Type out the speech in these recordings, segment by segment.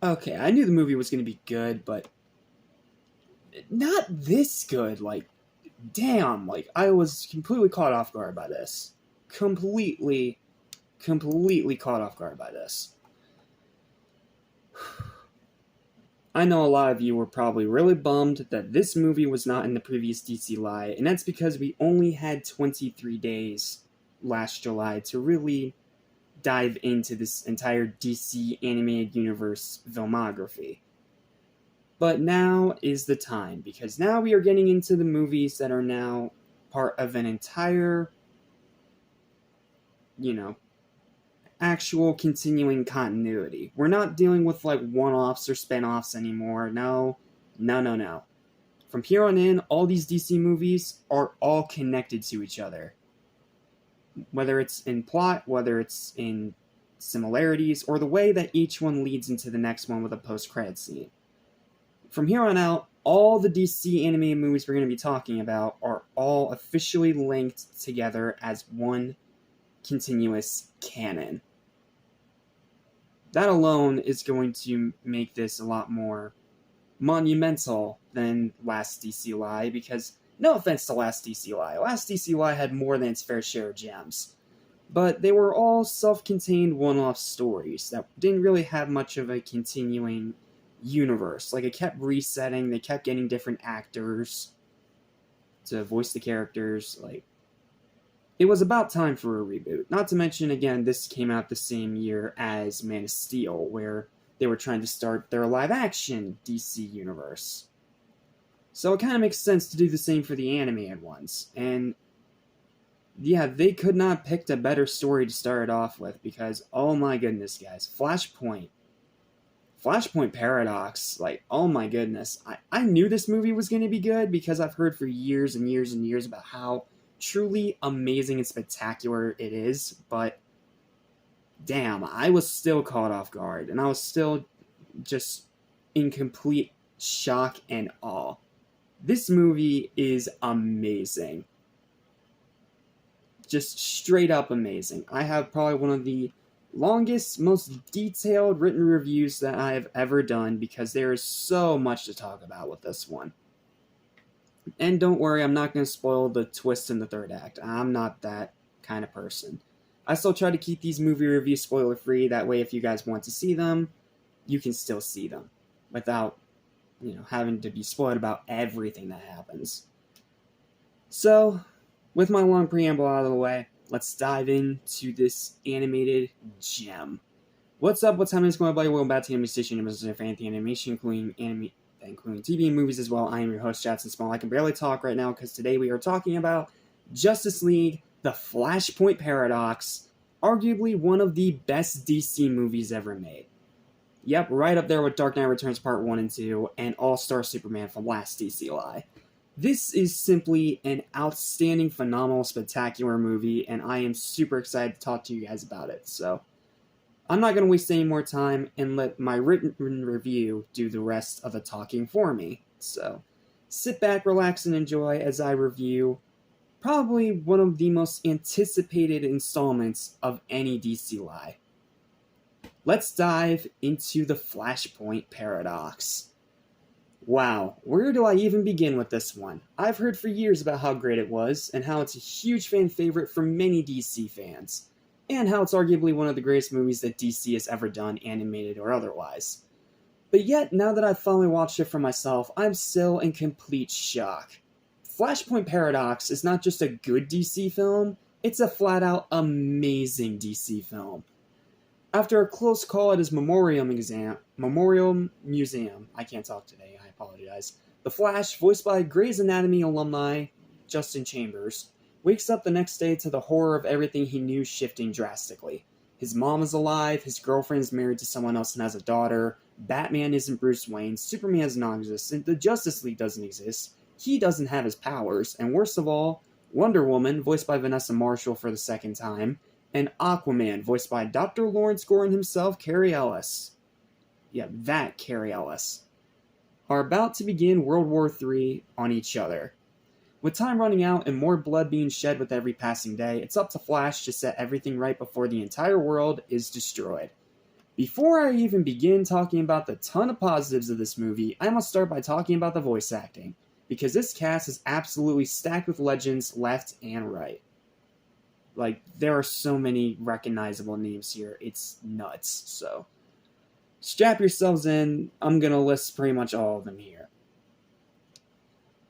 Okay, I knew the movie was going to be good, but not this good. Like, damn, like, I was completely caught off guard by this. Completely, completely caught off guard by this. I know a lot of you were probably really bummed that this movie was not in the previous DC Live, and that's because we only had 23 days last July to really dive into this entire DC animated universe filmography. But now is the time, because now we are getting into the movies that are now part of an entire, you know, actual continuing continuity. We're not dealing with like one-offs or spin-offs anymore. No, no, no, no. From here on in, all these DC movies are all connected to each other. Whether it's in plot, whether it's in similarities, or the way that each one leads into the next one with a post-credit scene. From here on out, all the DC animated movies we're going to be talking about are all officially linked together as one continuous canon. That alone is going to make this a lot more monumental than last DC Live, because, no offense to last DC Live had more than its fair share of gems. But they were all self-contained one-off stories that didn't really have much of a continuing universe. Like, it kept resetting, they kept getting different actors to voice the characters. Like, it was about time for a reboot. Not to mention, again, this came out the same year as Man of Steel, where they were trying to start their live-action DC universe. So it kind of makes sense to do the same for the animated ones. And yeah, they could not have picked a better story to start it off with, because, oh my goodness, guys, Flashpoint Paradox, like, oh my goodness. I knew this movie was going to be good because I've heard for years and years and years about how truly amazing and spectacular it is, but damn, I was still caught off guard, and I was still just in complete shock and awe. This movie is amazing. Just straight up amazing. I have probably one of the longest, most detailed written reviews that I have ever done, because there is so much to talk about with this one. And don't worry, I'm not going to spoil the twist in the third act. I'm not that kind of person. I still try to keep these movie reviews spoiler free, that way if you guys want to see them, you can still see them without, having to be spoiled about everything that happens. So, with my long preamble out of the way, let's dive into this animated gem. What's up? What's happening? It's going by welcome back to Anime Station, for anything animation, including TV and movies as well. I am your host, Jackson Small. I can barely talk right now because today we are talking about Justice League, the Flashpoint Paradox, arguably one of the best DC movies ever made. Yep, right up there with Dark Knight Returns Part 1 and 2, and All-Star Superman from last DC Live. This is simply an outstanding, phenomenal, spectacular movie, and I am super excited to talk to you guys about it. So, I'm not going to waste any more time and let my written review do the rest of the talking for me. So, sit back, relax, and enjoy as I review probably one of the most anticipated installments of any DC Live. Let's dive into the Flashpoint Paradox. Wow, where do I even begin with this one? I've heard for years about how great it was, and how it's a huge fan favorite for many DC fans, and how it's arguably one of the greatest movies that DC has ever done, animated or otherwise. But yet, now that I've finally watched it for myself, I'm still in complete shock. Flashpoint Paradox is not just a good DC film, it's a flat-out amazing DC film. After a close call at his Memorial Museum, I can't talk today, I apologize. The Flash, voiced by Grey's Anatomy alumni Justin Chambers, wakes up the next day to the horror of everything he knew shifting drastically. His mom is alive, his girlfriend is married to someone else and has a daughter, Batman isn't Bruce Wayne, Superman is non-existent, the Justice League doesn't exist, he doesn't have his powers, and worst of all, Wonder Woman, voiced by Vanessa Marshall for the second time, and Aquaman, voiced by Dr. Lawrence Gordon himself, Cary Ellis. Yeah, that Cary Ellis. Are about to begin World War III on each other. With time running out and more blood being shed with every passing day, it's up to Flash to set everything right before the entire world is destroyed. Before I even begin talking about the ton of positives of this movie, I must start by talking about the voice acting, because this cast is absolutely stacked with legends left and right. Like, there are so many recognizable names here, it's nuts, so strap yourselves in, I'm gonna list pretty much all of them here.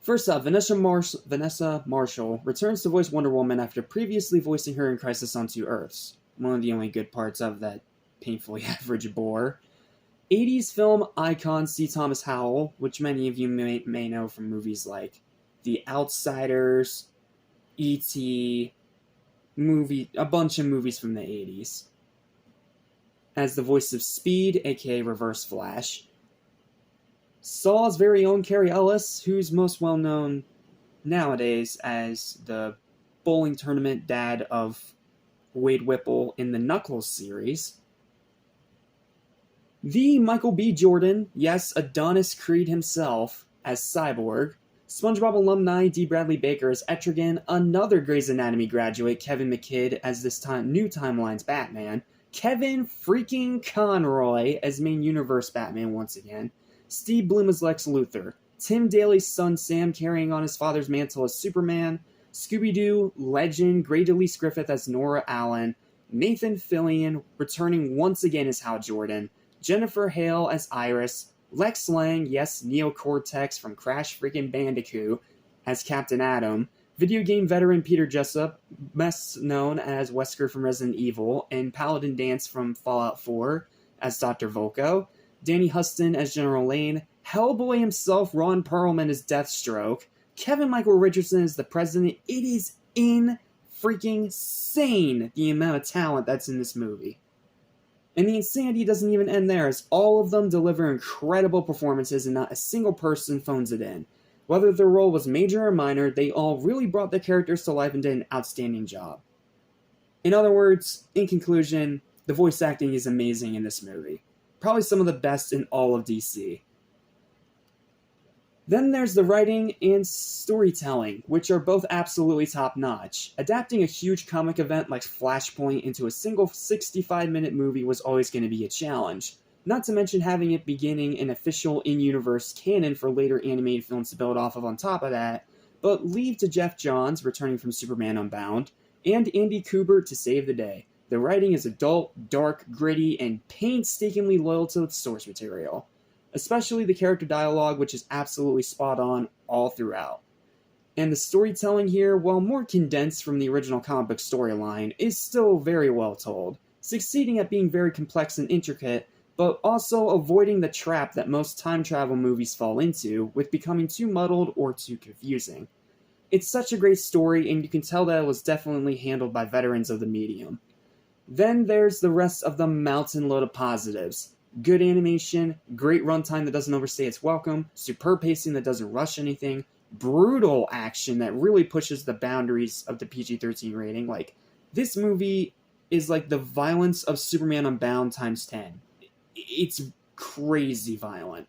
First up, Vanessa Marshall returns to voice Wonder Woman after previously voicing her in Crisis on Two Earths, one of the only good parts of that painfully average bore. 80s film icon C. Thomas Howell, which many of you may know from movies like The Outsiders, E.T., a bunch of movies from the 80s. As the voice of Speed, aka Reverse Flash. Saw's very own Carrie Ellis, who's most well known nowadays as the bowling tournament dad of Wade Whipple in the Knuckles series. The Michael B. Jordan, yes, Adonis Creed himself, as Cyborg. SpongeBob alumni D. Bradley Baker as Etrigan, another Grey's Anatomy graduate, Kevin McKidd, as this new timeline's Batman. Kevin freaking Conroy as main universe Batman once again. Steve Blum as Lex Luthor. Tim Daly's son Sam carrying on his father's mantle as Superman. Scooby-Doo legend Grey DeLise Griffith as Nora Allen. Nathan Fillion returning once again as Hal Jordan. Jennifer Hale as Iris, Lex Lang, yes, Neo Cortex from Crash freaking Bandicoot, as Captain Atom, video game veteran Peter Jessup, best known as Wesker from Resident Evil, and Paladin Dance from Fallout 4 as Dr. Volko, Danny Huston as General Lane, Hellboy himself, Ron Perlman as Deathstroke, Kevin Michael Richardson as the President. It is insane the amount of talent that's in this movie. And the insanity doesn't even end there, as all of them deliver incredible performances and not a single person phones it in. Whether their role was major or minor, they all really brought their characters to life and did an outstanding job. In other words, in conclusion, the voice acting is amazing in this movie. Probably some of the best in all of DC. Then there's the writing and storytelling, which are both absolutely top-notch. Adapting a huge comic event like Flashpoint into a single 65-minute movie was always going to be a challenge. Not to mention having it beginning an official in-universe canon for later animated films to build off of on top of that, but leave to Jeff Johns, returning from Superman Unbound, and Andy Kubert to save the day. The writing is adult, dark, gritty, and painstakingly loyal to its source material. Especially the character dialogue, which is absolutely spot on all throughout. And the storytelling here, while more condensed from the original comic book storyline, is still very well told, succeeding at being very complex and intricate, but also avoiding the trap that most time travel movies fall into, with becoming too muddled or too confusing. It's such a great story, and you can tell that it was definitely handled by veterans of the medium. Then there's the rest of the mountain load of positives. Good animation, great runtime that doesn't overstay its welcome, superb pacing that doesn't rush anything, brutal action that really pushes the boundaries of the PG-13 rating. Like, this movie is like the violence of Superman Unbound times 10. It's crazy violent.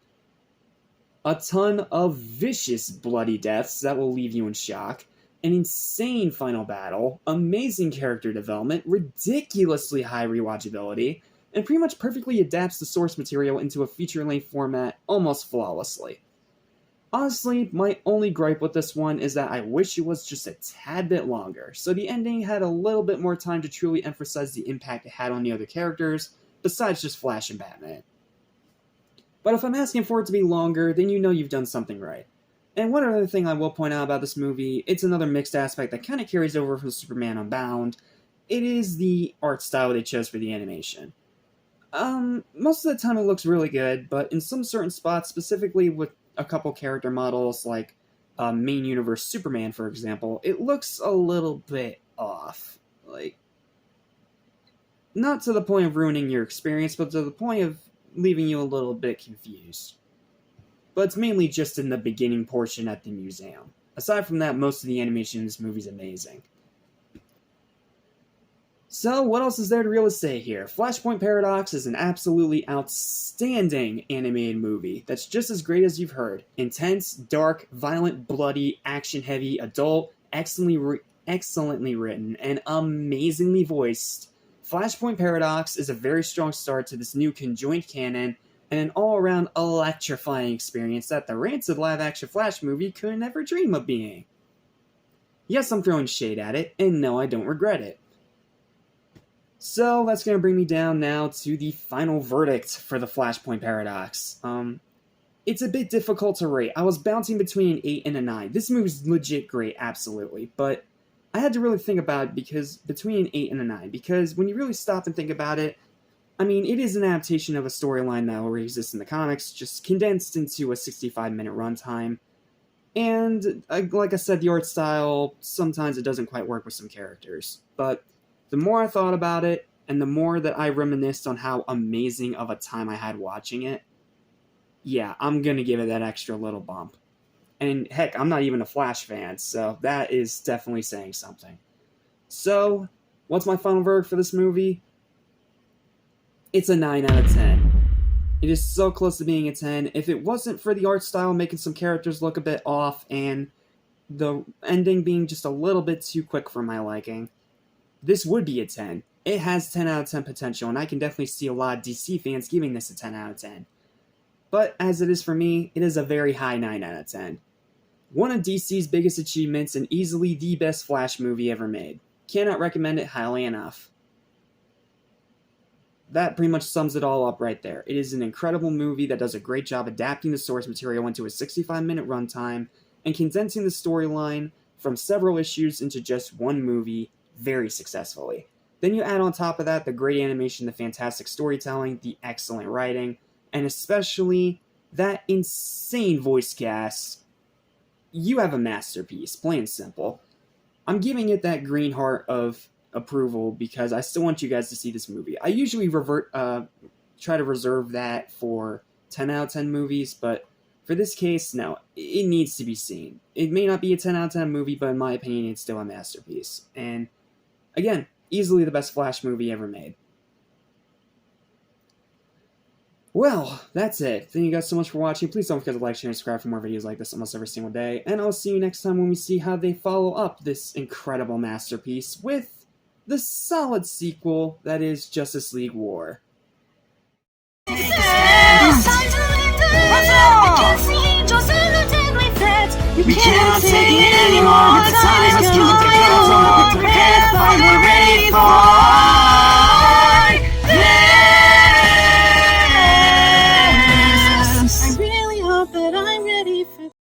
A ton of vicious bloody deaths that will leave you in shock, an insane final battle, amazing character development, ridiculously high rewatchability, and pretty much perfectly adapts the source material into a feature-length format almost flawlessly. Honestly, my only gripe with this one is that I wish it was just a tad bit longer, so the ending had a little bit more time to truly emphasize the impact it had on the other characters, besides just Flash and Batman. But if I'm asking for it to be longer, then you know you've done something right. And one other thing I will point out about this movie, it's another mixed aspect that kind of carries over from Superman Unbound. It is the art style they chose for the animation. Most of the time it looks really good, but in some certain spots, specifically with a couple character models like main universe Superman, for example, it looks a little bit off. Like, not to the point of ruining your experience, but to the point of leaving you a little bit confused. But it's mainly just in the beginning portion at the museum. Aside from that, most of the animation in this movie is amazing. So, what else is there to really say here? Flashpoint Paradox is an absolutely outstanding animated movie that's just as great as you've heard. Intense, dark, violent, bloody, action-heavy, adult, excellently written, and amazingly voiced Flashpoint Paradox is a very strong start to this new conjoined canon and an all-around electrifying experience that the rancid live-action Flash movie could never dream of being. Yes, I'm throwing shade at it, and no, I don't regret it. So, that's going to bring me down now to the final verdict for the Flashpoint Paradox. It's a bit difficult to rate. I was bouncing between an 8 and a 9. This movie's legit great, absolutely, but I had to really think about it between an 8 and a 9, because when you really stop and think about it, I mean, it is an adaptation of a storyline that already exists in the comics, just condensed into a 65-minute runtime. And, like I said, the art style, sometimes it doesn't quite work with some characters. But the more I thought about it, and the more that I reminisced on how amazing of a time I had watching it, yeah, I'm gonna give it that extra little bump. And heck, I'm not even a Flash fan, so that is definitely saying something. So, what's my final verdict for this movie? It's a 9 out of 10. It is so close to being a 10. If it wasn't for the art style making some characters look a bit off and the ending being just a little bit too quick for my liking, this would be a 10. It has 10 out of 10 potential, and I can definitely see a lot of DC fans giving this a 10 out of 10. But as it is for me, it is a very high 9 out of 10. One of DC's biggest achievements and easily the best Flash movie ever made. Cannot recommend it highly enough. That pretty much sums it all up right there. It is an incredible movie that does a great job adapting the source material into a 65-minute runtime and condensing the storyline from several issues into just one movie very successfully. Then you add on top of that the great animation, the fantastic storytelling, the excellent writing, and especially that insane voice cast. You have a masterpiece, plain and simple. I'm giving it that green heart of approval because I still want you guys to see this movie. I usually try to reserve that for 10 out of 10 movies, but for this case, no, it needs to be seen. It may not be a 10 out of 10 movie, but in my opinion, it's still a masterpiece. And again, easily the best Flash movie ever made. Well, that's it. Thank you guys so much for watching. Please don't forget to like, share, and subscribe for more videos like this almost every single day. And I'll see you next time when we see how they follow up this incredible masterpiece with the solid sequel that is Justice League War. We cannot take it anymore. The time has come.